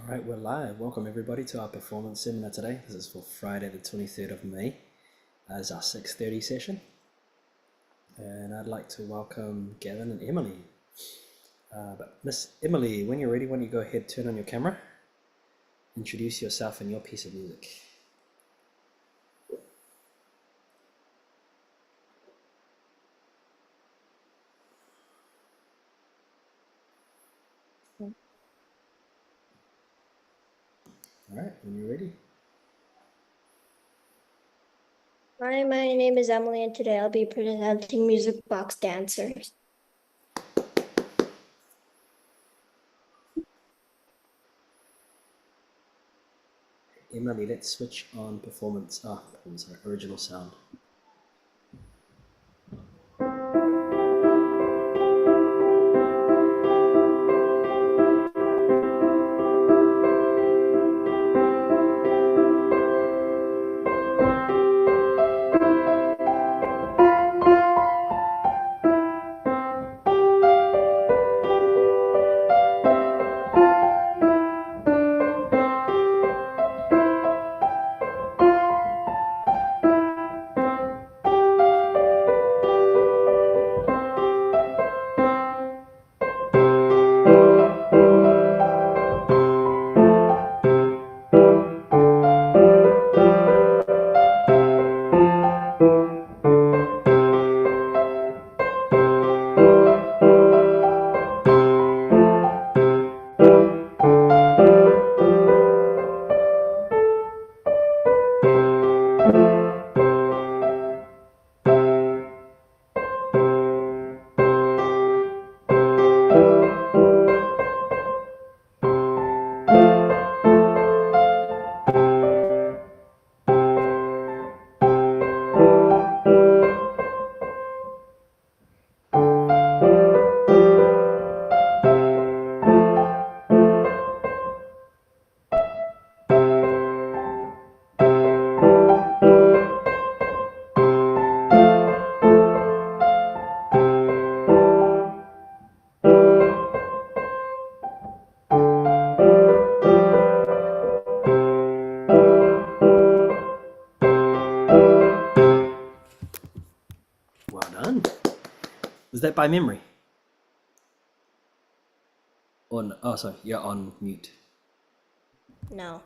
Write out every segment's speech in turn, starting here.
All right, we're live. Welcome everybody to our performance seminar today. This is for Friday the 23rd of May as our 6:30 session. And I'd like to welcome Gavin and Emily. But Miss Emily, when you're ready, why don't you go ahead, turn on your camera, introduce yourself and your piece of music. All right, when you're ready. Hi, my name is Emily, and today I'll be presenting Music Box Dancers. Emily, let's switch on performance. Original sound. Well done. Was that by memory? Oh, sorry, you're on mute. No,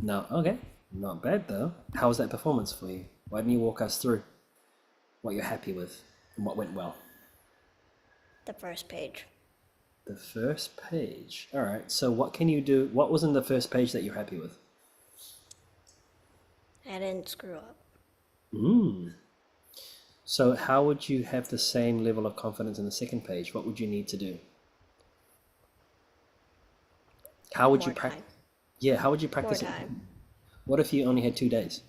No, okay. Not bad though. How was that performance for you? Why didn't you walk us through what you're happy with and what went well? the first page. The first page. All right. So what can you do? What was in the first page that you're happy with? I didn't screw up. So how would you have the same level of confidence in the second page? What would you need to do? How would you More practice? time. Yeah, how would you More practice it? time. What if you only had 2 days?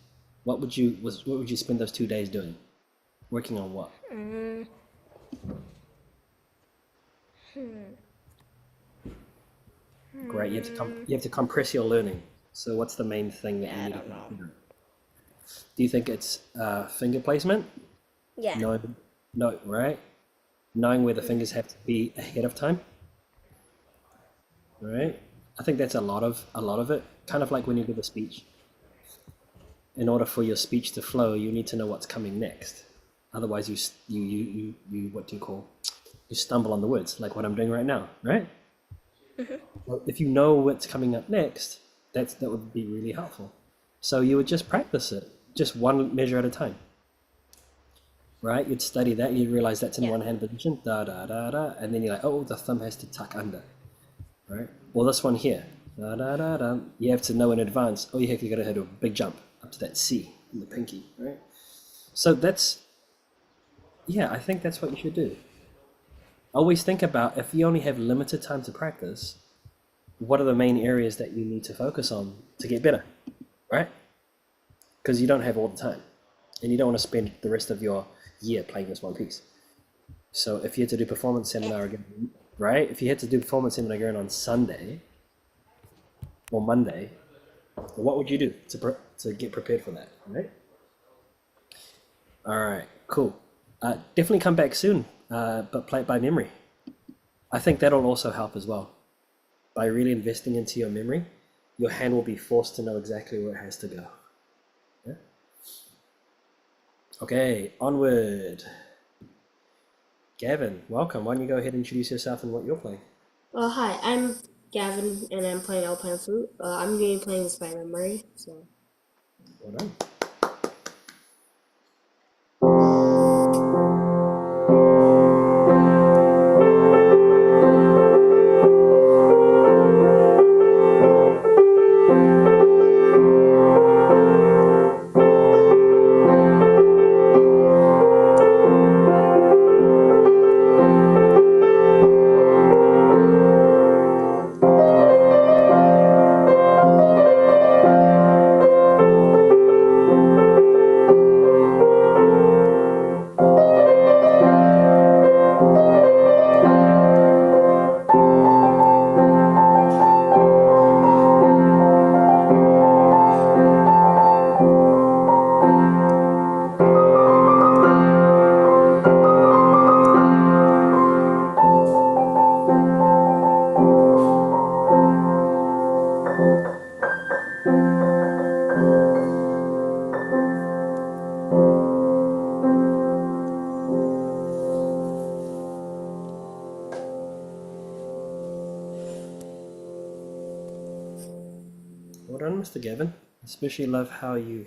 What would you spend those 2 days doing? Working on what? Great. You have to compress your learning. So what's the main thing that you Yeah, I need to don't know. consider? Do you think it's finger placement? Yeah. No, right? Knowing where the fingers have to be ahead of time, right? I think that's a lot of it. Kind of like when you give a speech. In order for your speech to flow, you need to know what's coming next. Otherwise, you what do you call? You stumble on the words, like what I'm doing right now, right? Well, if you know what's coming up next, that would be really helpful. So you would just practice it, just one measure at a time, right? You'd study that, and you'd realize that's in Yeah. one hand position, da da da da, and then you're like, oh, the thumb has to tuck under, right? Or this one here, da da da da. You have to know in advance. Oh, you gotta hit a big jump up to that C in the pinky, right? So I think that's what you should do. Always think about if you only have limited time to practice, what are the main areas that you need to focus on to get better, right? Because you don't have all the time, and you don't want to spend the rest of your year playing this one piece. So if you had to do performance seminar again, right? If you had to do performance seminar again on Sunday or Monday, what would you do to get prepared for that, right? All right, cool. Definitely come back soon, but play it by memory. I think that'll also help as well by really investing into your memory. your hand will be forced to know exactly where it has to go. Yeah? Okay, onward. Gavin, welcome. Why don't you go ahead and introduce yourself and what you're playing? Hi, I'm Gavin, and I'm playing Alpine Flute. I'm going to be playing this by memory, so. Well done. Well done, Mr. Gavin. Especially love how you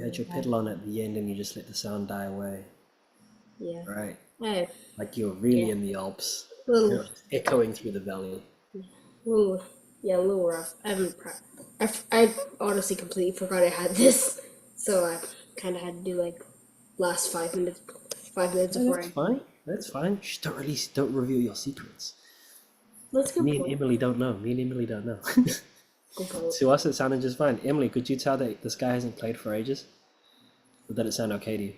had your pedal on at the end and you just let the sound die away. Yeah. Right. Hey, Like you're really Yeah. in the Alps. little, Echoing through the valley. little, yeah, a little rough. I haven't, I honestly completely forgot I had this, so I kind of had to do like last 5 minutes before That's I. fine. That's fine. Shh, don't reveal your secrets. Let's go Me and point. Emily don't know. Me and Emily don't know. Go point. To us, it sounded just fine. Emily, could you tell that this guy hasn't played for ages? Or did it sound okay to you?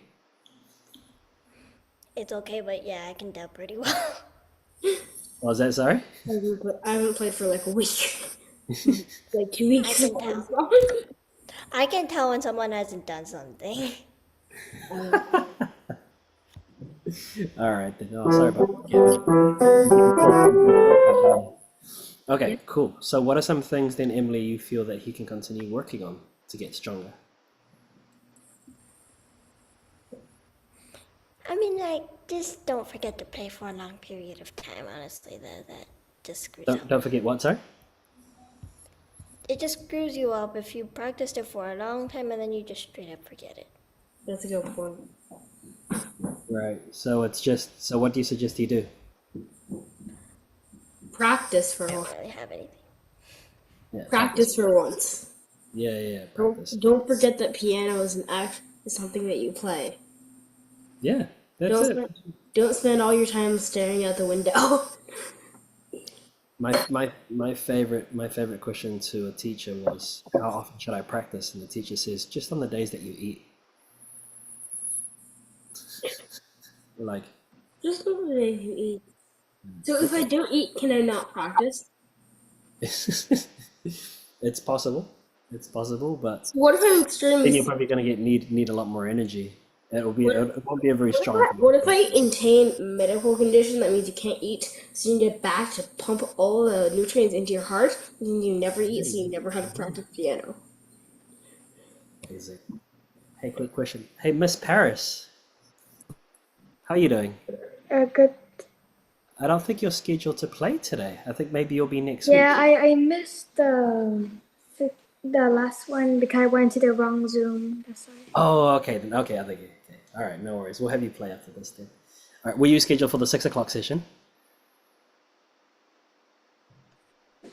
It's okay, but yeah, I can tell pretty well. Was that sorry? I haven't played for like a week, like 2 weeks. I can tell. I can tell when someone hasn't done something. All right, then. Oh, sorry about that. Okay, cool. So, what are some things then, Emily, you feel that he can continue working on to get stronger? I mean, like, just don't forget to play for a long period of time. Honestly, that just screws up. Don't forget what, sorry? It just screws you up if you practiced it for a long time and then you just straight up forget it. That's a good point. Right. So it's just. So what do you suggest he do? Practice for I once. don't really have anything. Yeah. Practice for once. Yeah. Practice. Don't forget that piano is an act is something that you play. Yeah. That's it. Don't spend all your time staring out the window. My favorite question to a teacher was, how often should I practice? And the teacher says, just on the days that you eat. Like, Just look at the days you eat. So if I don't eat, can I not practice? it's possible. It's possible, but What if I'm then extremely you're sick? probably going to need a lot more energy. It won't be a very strong. What if I attain medical condition that means you can't eat, so you need it back to pump all the nutrients into your heart, and then you never eat, so you never have to practice piano. Amazing. Hey, quick question. Hey, Miss Paris, how are you doing? Good. I don't think you're scheduled to play today. I think maybe you'll be next Yeah, week. I missed the last one because I went to the wrong Zoom. That's why. Oh, okay then. Okay, I think. Okay. All right, no worries. We'll have you play after this then. All right, were you scheduled for the 6 o'clock session?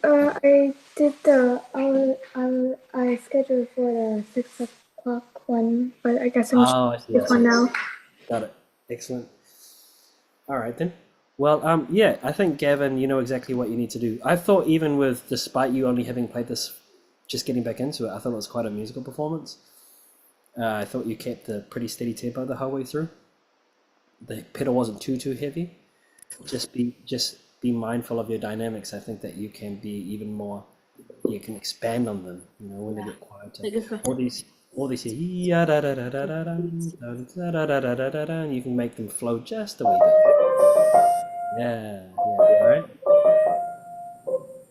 I did I scheduled for the 6 o'clock one, but I guess I'm Oh, I see. this one now. Got it. Excellent. All right then. Well, yeah, I think Gavin, you know exactly what you need to do. I thought even with, despite you only having played this, just getting back into it, I thought it was quite a musical performance. I thought you kept a pretty steady tempo the whole way through. The pedal wasn't too heavy. Just be mindful of your dynamics. I think that you can be even more. You can expand on them. You know, when they get quieter. Like if I- All these ya da da da da da da da da da da da. You can make them flow just a wee bit. Yeah, all right.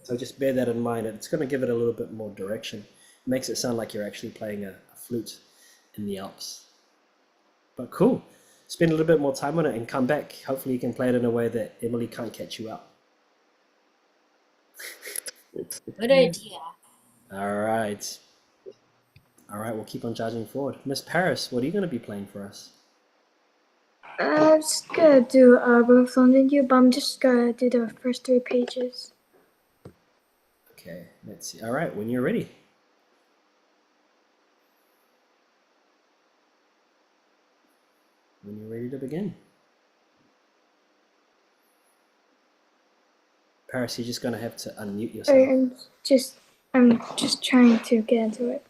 So just bear that in mind. It's going to give it a little bit more direction. It makes it sound like you're actually playing a flute in the Alps. But cool. Spend a little bit more time on it and come back. Hopefully you can play it in a way that Emily can't catch you out. Good idea. All right. All right, we'll keep on charging forward. Miss Paris, what are you going to be playing for us? I'm just gonna do both on you, but I'm just gonna do the first 3 pages. Okay, let's see. All right, when you're ready. When you're ready to begin. Paris, you're just going to have to unmute yourself. Sorry, I'm just trying to get into it.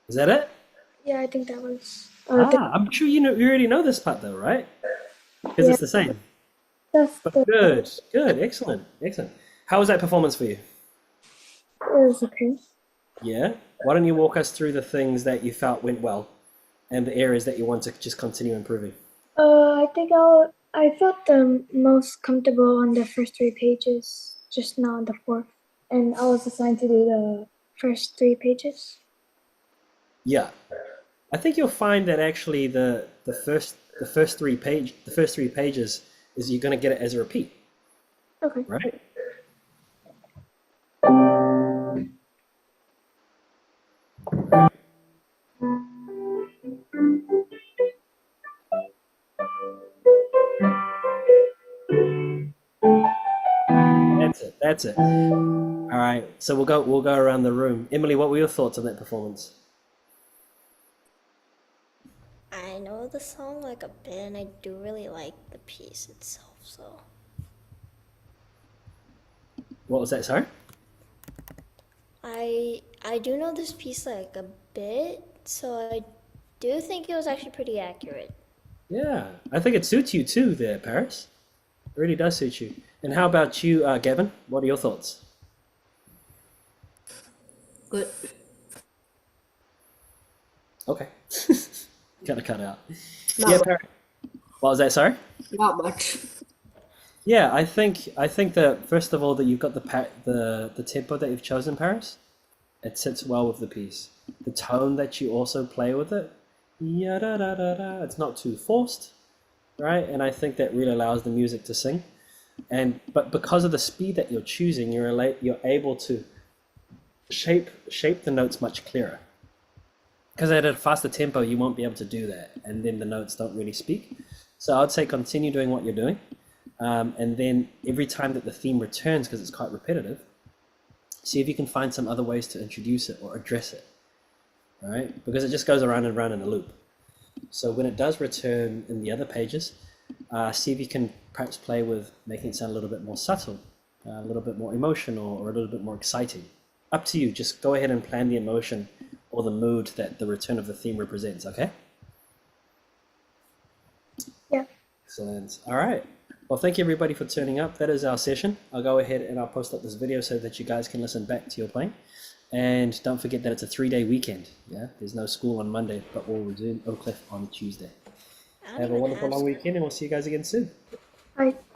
Is that it? Yeah, I think that was. I'm sure you already know this part though, right? Because Yeah. it's the same. That's But the. good, excellent. How was that performance for you? It was okay. Yeah? Why don't you walk us through the things that you felt went well and the areas that you want to just continue improving? I think I felt the most comfortable on the first 3 pages, just not on the 4th, and I was assigned to do the first 3 pages. Yeah. I think you'll find that actually the first three pages is you're going to get it as a repeat, Okay. right? That's it. All right. So we'll go around the room. Emily, what were your thoughts on that performance? I know the song like a bit, and I do really like the piece itself. So What was that, sorry? I do know this piece like a bit, so I do think it was actually pretty accurate. Yeah, I think it suits you too there, Paris. It really does suit you. And how about you, Gavin? What are your thoughts? Good. Okay. Kind of cut out. Not, Yeah, much. Paris. What was that, sorry? Not much. Yeah, I think that first of all that you've got the tempo that you've chosen, Paris. It sits well with the piece. The tone that you also play with it, yeah, da, da, da, da, it's not too forced, right? And I think that really allows the music to sing. But because of the speed that you're choosing, you're able to shape the notes much clearer. Because at a faster tempo, you won't be able to do that, and then the notes don't really speak. So I'd say continue doing what you're doing. And then every time that the theme returns, because it's quite repetitive, see if you can find some other ways to introduce it or address it, all right? Because it just goes around and around in a loop. So when it does return in the other pages, see if you can perhaps play with making it sound a little bit more subtle, a little bit more emotional, or a little bit more exciting, Up to you. Just go ahead and plan the emotion or the mood that the return of the theme represents, okay? Yeah. Excellent. All right. Well, thank you everybody for turning up. That is our session. I'll go ahead and I'll post up this video so that you guys can listen back to your playing. And don't forget that it's a 3-day weekend. Yeah, there's no school on Monday, but we'll resume Oak Cliff on Tuesday. I don't Have a even wonderful long school. weekend, and we'll see you guys again soon.